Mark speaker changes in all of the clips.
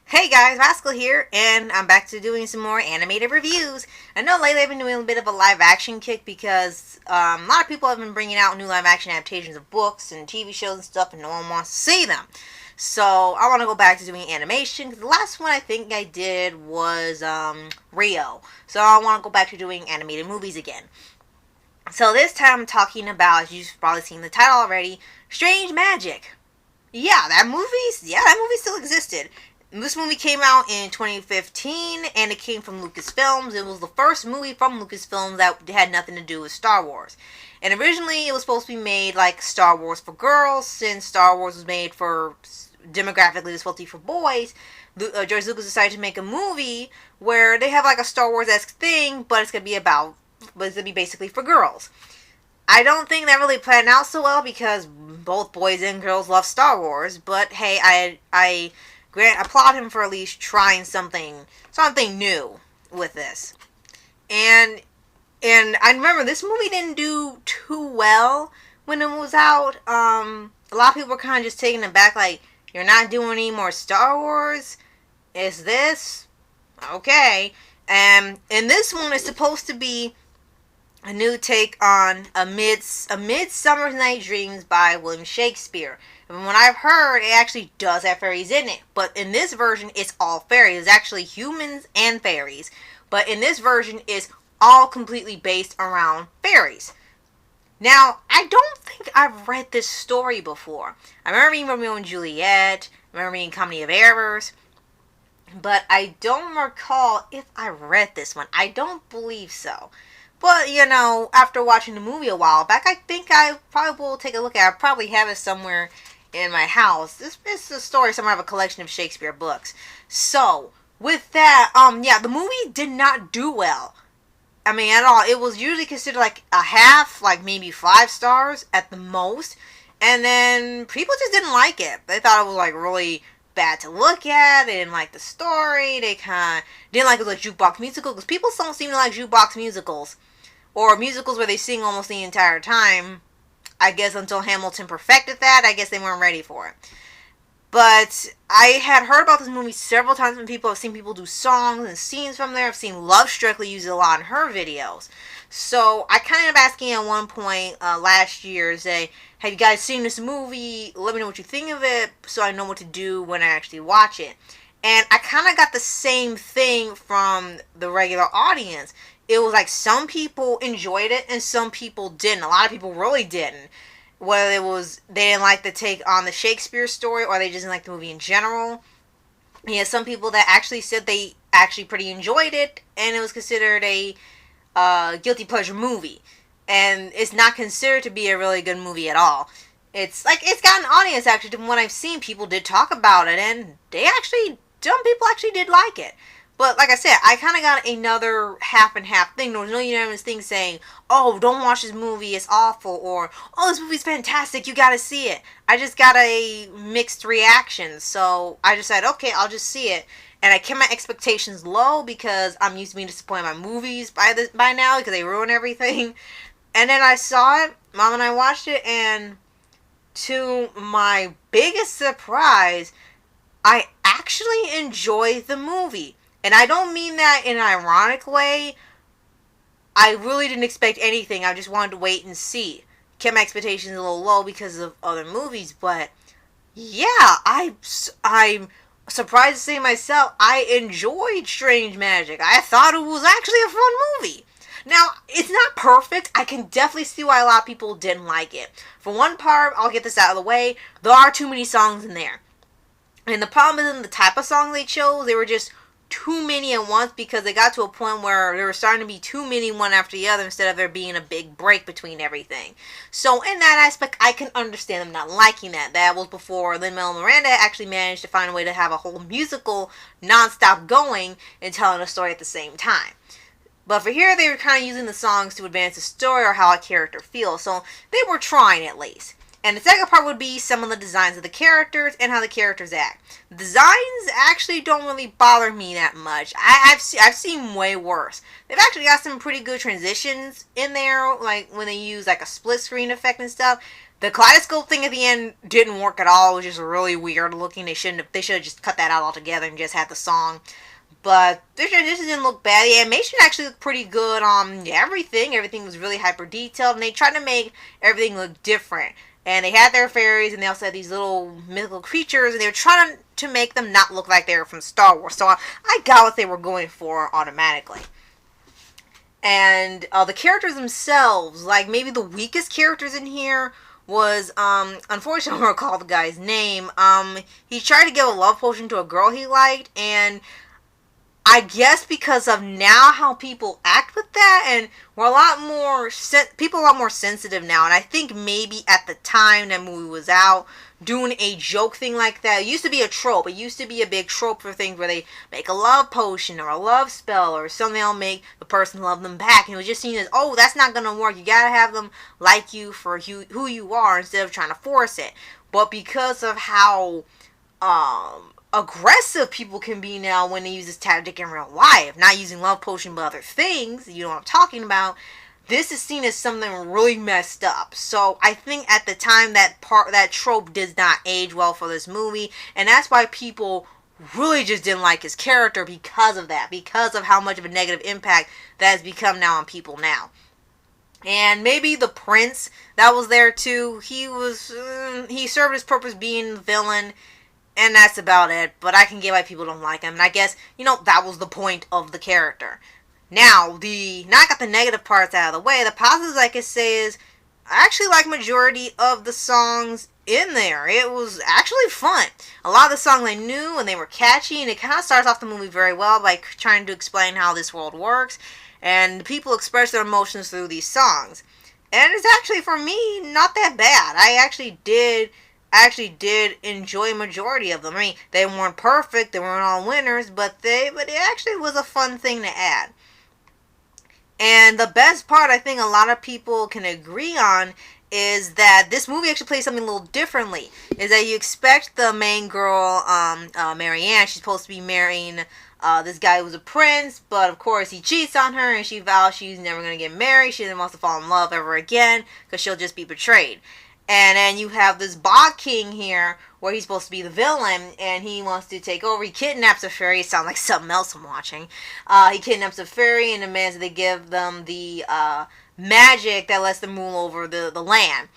Speaker 1: Hey guys, Rascal here, and I'm back to doing some more animated reviews. I know lately I've been doing a bit of a live action kick because a lot of people have been bringing out new live action adaptations of books and TV shows and stuff, and no one wants to see them. So I want to go back to doing animation because the last one I think I did was Rio. So I want to go back to doing animated movies again. So this time I'm talking about, as you've probably seen the title already, Strange Magic. Yeah, that movie still existed. This movie came out in 2015 and it came from Lucasfilms. It was the first movie from Lucasfilms that had nothing to do with Star Wars. And originally it was supposed to be made like Star Wars for girls, since Star Wars was made for demographically it's supposed to be for boys. George Lucas decided to make a movie where they have like a Star Wars-esque thing, but it's gonna be basically for girls. I don't think that really planned out so well because both boys and girls love Star Wars. But hey, I applaud him for at least trying something new with this. And I remember this movie didn't do too well when it was out. A lot of people were kind of just taking it back, like, you're not doing any more Star Wars. Is this okay? And this one is supposed to be a new take on A Midsummer Night's Dreams by William Shakespeare. And when I've heard, it actually does have fairies in it. But in this version, it's all fairies. It's actually humans and fairies. But in this version, it's all completely based around fairies. Now, I don't think I've read this story before. I remember reading Romeo and Juliet. I remember reading Comedy of Errors. But I don't recall if I read this one. I don't believe so. But, after watching the movie a while back, I think I probably will take a look at it. I probably have it somewhere in my house. This is a story somewhere. I have a collection of Shakespeare books. So, with that, the movie did not do well. I mean, at all. It was usually considered like a half, like maybe 5 stars at the most. And then people just didn't like it. They thought it was like really bad to look at. They didn't like the story. They kind of didn't like it was a jukebox musical because people don't seem to like jukebox musicals. Or musicals where they sing almost the entire time. I guess until Hamilton perfected that, I guess they weren't ready for it. But I had heard about this movie several times from people. I've seen people do songs and scenes from there. I've seen Love Strictly use it a lot in her videos. So I kind of asking at one point last year, say, have you guys seen this movie? Let me know what you think of it so I know what to do when I actually watch it. And I kind of got the same thing from the regular audience. It was like some people enjoyed it and some people didn't. A lot of people really didn't. Whether it was they didn't like the take on the Shakespeare story or they just didn't like the movie in general. Yeah, some people that actually said they actually pretty enjoyed it and it was considered a guilty pleasure movie. And it's not considered to be a really good movie at all. It's got an audience actually. From what I've seen, people did talk about it and some people actually did like it. But like I said, I kind of got another half and half thing. There was no unanimous thing saying, oh, don't watch this movie, it's awful, or, oh, this movie's fantastic, you gotta see it. I just got a mixed reaction, so I decided, okay, I'll just see it. And I kept my expectations low because I'm used to being disappointed by movies by now because they ruin everything. And then I saw it, Mom and I watched it, and to my biggest surprise, I actually enjoyed the movie. And I don't mean that in an ironic way. I really didn't expect anything. I just wanted to wait and see. Kept my expectations a little low because of other movies. But, yeah, I'm surprised to say myself, I enjoyed Strange Magic. I thought it was actually a fun movie. Now, it's not perfect. I can definitely see why a lot of people didn't like it. For one part, I'll get this out of the way. There are too many songs in there. And the problem isn't the type of song they chose. They were just too many at once because they got to a point where there were starting to be too many one after the other instead of there being a big break between everything. So in that aspect, I can understand them not liking that. That was before Lin-Manuel Miranda actually managed to find a way to have a whole musical non-stop going and telling a story at the same time. But for here, they were kind of using the songs to advance the story or how a character feels. So they were trying at least. And the second part would be some of the designs of the characters and how the characters act. The designs actually don't really bother me that much. I've seen way worse. They've actually got some pretty good transitions in there, like when they use like a split screen effect and stuff. The kaleidoscope thing at the end didn't work at all. It was just really weird looking. They should have just cut that out altogether and just had the song. But this didn't look bad. The animation actually looked pretty good on everything. Everything was really hyper detailed, and they tried to make everything look different. And they had their fairies, and they also had these little mythical creatures, and they were trying to make them not look like they were from Star Wars. So I got what they were going for automatically. And the characters themselves, like maybe the weakest characters in here was, unfortunately I don't recall the guy's name. He tried to give a love potion to a girl he liked, and I guess because of now how people act with that, and we're a lot more, people are a lot more sensitive now, and I think maybe at the time that movie was out, doing a joke thing like that, it used to be a trope, it used to be a big trope for things where they make a love potion, or a love spell, or something that'll make the person love them back, and it was just seen as, oh, that's not gonna work, you gotta have them like you for who you are, instead of trying to force it. But because of how, aggressive people can be now when they use this tactic in real life, not using love potion but other things, you know what I'm talking about, this is seen as something really messed up. So I think at the time that trope did not age well for this movie, and that's why people really just didn't like his character because of that, because of how much of a negative impact that has become now on people now. And maybe the prince that was there too, he served his purpose being the villain, and that's about it. But I can get why people don't like him. And I guess, that was the point of the character. Now I got the negative parts out of the way. The positives I could say is, I actually like majority of the songs in there. It was actually fun. A lot of the songs I knew, and they were catchy, and it kind of starts off the movie very well by trying to explain how this world works. And people express their emotions through these songs. And it's actually, for me, not that bad. I actually did enjoy a majority of them. I mean, they weren't perfect, they weren't all winners, but it actually was a fun thing to add. And the best part, I think a lot of people can agree on, is that this movie actually plays something a little differently. Is that you expect the main girl, Marianne, she's supposed to be marrying this guy who's a prince, but of course he cheats on her, and she vows she's never going to get married. She doesn't want to fall in love ever again, because she'll just be betrayed. And then you have this Bog King here, where he's supposed to be the villain, and he wants to take over. He kidnaps a fairy. It sounds like something else I'm watching. He kidnaps a fairy and demands that they give them the magic that lets them rule over the land.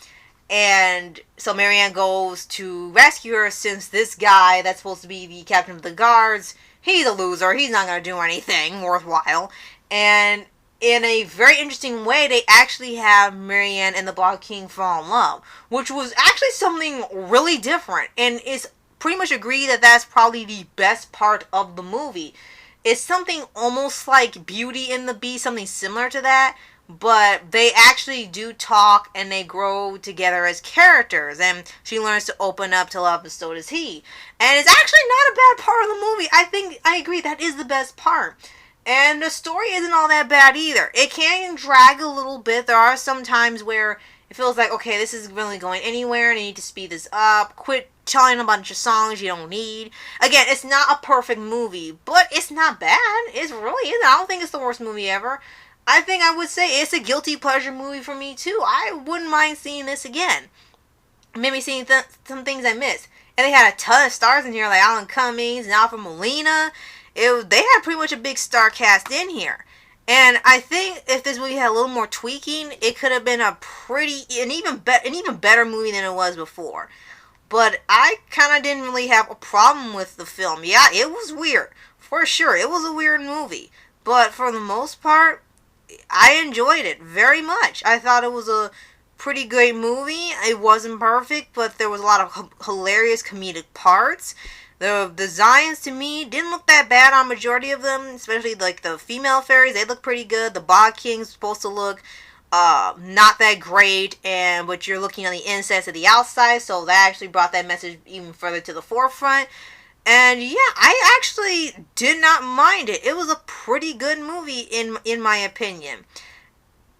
Speaker 1: And so Marianne goes to rescue her, since this guy that's supposed to be the captain of the guards, he's a loser. He's not going to do anything worthwhile. And in a very interesting way, they actually have Marianne and the Bog King fall in love, which was actually something really different, and it's pretty much agreed that that's probably the best part of the movie. It's something almost like Beauty and the Beast, something similar to that, but they actually do talk and they grow together as characters, and she learns to open up to love, and so does he. And it's actually not a bad part of the movie. I agree, that is the best part. And the story isn't all that bad either. It can drag a little bit. There are some times where it feels like, okay, this isn't really going anywhere, and I need to speed this up. Quit telling a bunch of songs you don't need. Again, it's not a perfect movie, but it's not bad. It really isn't. I don't think it's the worst movie ever. I think I would say it's a guilty pleasure movie for me, too. I wouldn't mind seeing this again. Maybe seeing some things I missed. And they had a ton of stars in here, like Alan Cummings and Alfred Molina. They had pretty much a big star cast in here. And I think if this movie had a little more tweaking, it could have been an even better movie than it was before. But I kind of didn't really have a problem with the film. Yeah, it was weird. For sure, it was a weird movie. But for the most part, I enjoyed it very much. I thought it was a pretty great movie. It wasn't perfect, but there was a lot of hilarious comedic parts. The designs, to me, didn't look that bad on majority of them, especially like the female fairies. They look pretty good. The Bog King's supposed to look not that great, but you're looking on the inside to the outside, so that actually brought that message even further to the forefront. And yeah, I actually did not mind it. It was a pretty good movie in my opinion.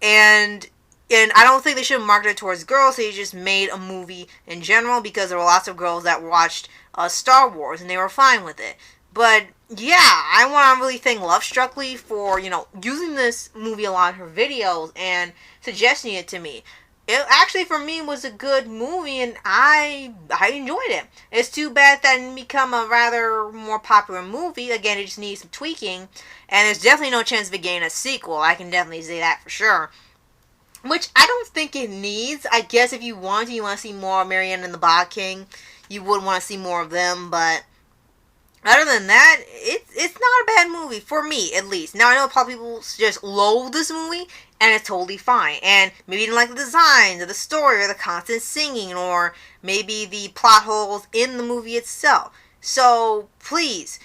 Speaker 1: And I don't think they should have marketed it towards girls. They just made a movie in general, because there were lots of girls that watched Star Wars and they were fine with it. But yeah, I want to really thank Love Struckly for using this movie a lot in her videos and suggesting it to me. it actually for me was a good movie, and I enjoyed it. It's too bad that it didn't become a rather more popular movie. Again, it just needs some tweaking, and there's definitely no chance of it getting a sequel. I can definitely say that for sure. Which I don't think it needs. I guess if you want to see more of Marianne and the Bog King, you would want to see more of them, but other than that, it's not a bad movie, for me at least. Now I know probably people just loathe this movie, and it's totally fine. And maybe you didn't like the designs, or the story, or the constant singing, or maybe the plot holes in the movie itself. So please,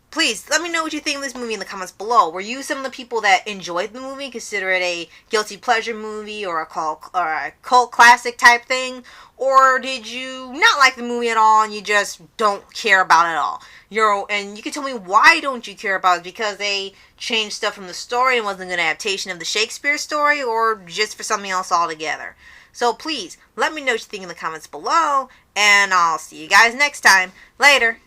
Speaker 1: please let me know what you think of this movie in the comments below. Were you some of the people that enjoyed the movie, consider it a guilty pleasure movie or a cult classic type thing, or did you not like the movie at all and you just don't care about it at all? And you can tell me why don't you care about it, because they changed stuff from the story and wasn't a good adaptation of the Shakespeare story, or just for something else altogether. So please let me know what you think in the comments below, and I'll see you guys next time. Later.